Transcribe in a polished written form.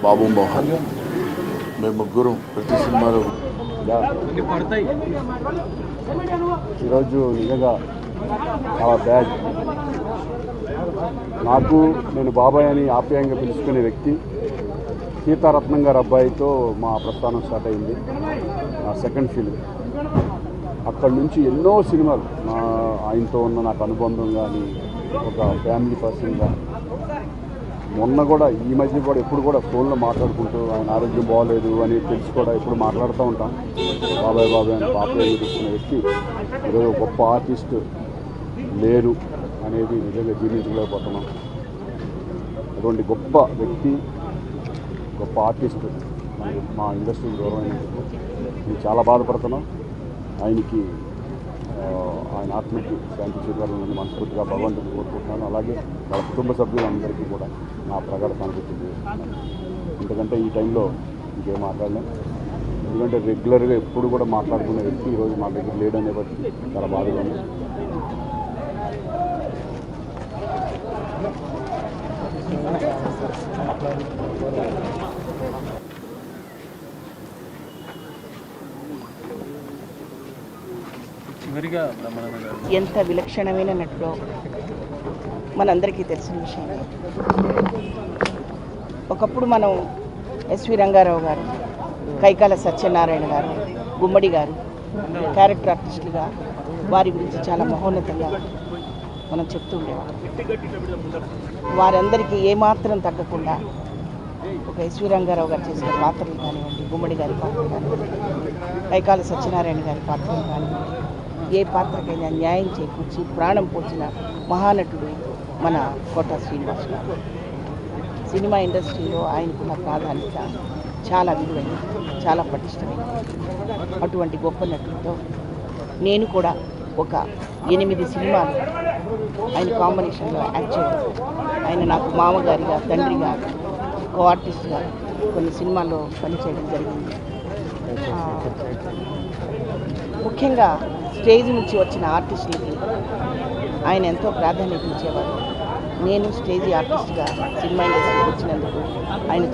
బాబు మోహన్. మేము ముగ్గురు ప్రతి సినిమాలో ఈరోజు నిజంగా చాలా బ్యాడ్. నాకు నేను బాబాయ్ అని ఆప్యాయంగా పిలుచుకునే వ్యక్తి సీతారత్నం గారి అబ్బాయితో మా ప్రస్థానం స్టార్ట్ అయింది. నా సెకండ్ ఫిల్మ్. అక్కడి నుంచి ఎన్నో సినిమాలు ఆయనతో ఉన్న నాకు అనుబంధం కానీ ఒక ఫ్యామిలీ పర్సన్గా మొన్న కూడా ఈ మధ్య కూడా ఎప్పుడు కూడా ఫోన్లో మాట్లాడుకుంటూ ఆయన ఆరోగ్యం బాగోలేదు అని తెలిసి కూడా ఎప్పుడు మాట్లాడుతూ ఉంటాం. బాబాయ్ బాబాయ్ అని పాపయ్య చూపించిన వ్యక్తి ఈరోజు గొప్ప ఆర్టిస్ట్ లేరు అనేది నిజంగా జీర్ణించలేకపోతున్నాం. అటువంటి గొప్ప వ్యక్తి గొప్ప ఆర్టిస్ట్ మా ఇండస్ట్రీకి దూరమైనందుకు మేము చాలా బాధపడుతున్నాం. ఆయనకి ఆయన ఆత్మకి శాంతి చేకూరాలని మనస్ఫూర్తిగా భగవంతుని కోరుకుంటున్నాను. అలాగే వాళ్ళ కుటుంబ సభ్యులందరికీ కూడా నా ప్రగాఢ సానుభూతి చేస్తున్నాను. ఎందుకంటే ఈ టైంలో ఇంకేం మాట్లాడలేం. ఎందుకంటే రెగ్యులర్గా ఎప్పుడు కూడా మాట్లాడుకునే వ్యక్తి ఈరోజు మా దగ్గర లేడనే బట్టి చాలా బాధగా ఉంది. ఎంత విలక్షణమైన నటుడో మనందరికీ తెలిసిన విషయం. ఒకప్పుడు మనం ఎస్వి రంగారావు గారు, కైకాల సత్యనారాయణ గారు, గుమ్మడి గారు క్యారెక్టర్ ఆర్టిస్టులుగా వారి గురించి చాలా మహోన్నతంగా మనం చెప్తూ ఉండేవాళ్ళం. వారందరికీ ఏమాత్రం తగ్గకుండా ఒక ఎస్వి రంగారావు గారు చేసిన పాత్రలు కానివ్వండి, గుమ్మడి గారి పాత్రలు కానివ్వండి, కైకాల సత్యనారాయణ గారి పాత్రలు కానివ్వండి, ఏ పాత్రకైనా న్యాయం చేకూర్చి ప్రాణం పోసిన మహానటుడు మన కోట శ్రీనివాస్ గారు. సినిమా ఇండస్ట్రీలో ఆయనకున్న ప్రాధాన్యత చాలా విలువైనది, చాలా పటిష్టమైనది. అటువంటి గొప్ప నటుడితో నేను కూడా ఒక 8 సినిమాలు ఆయన కాంబినేషన్లో యాక్ట్ చేయడం, ఆయన నాకు మామగారిగా, తండ్రిగా, కో ఆర్టిస్ట్గా కొన్ని సినిమాల్లో పనిచేయడం జరిగింది. ముఖ్యంగా స్టేజ్ నుంచి వచ్చిన ఆర్టిస్టులకి ఆయన ఎంతో ప్రాధాన్యత ఇచ్చేవారు. నేను స్టేజ్ ఆర్టిస్ట్గా సినిమా ఇండస్ట్రీకి వచ్చినందుకు ఆయన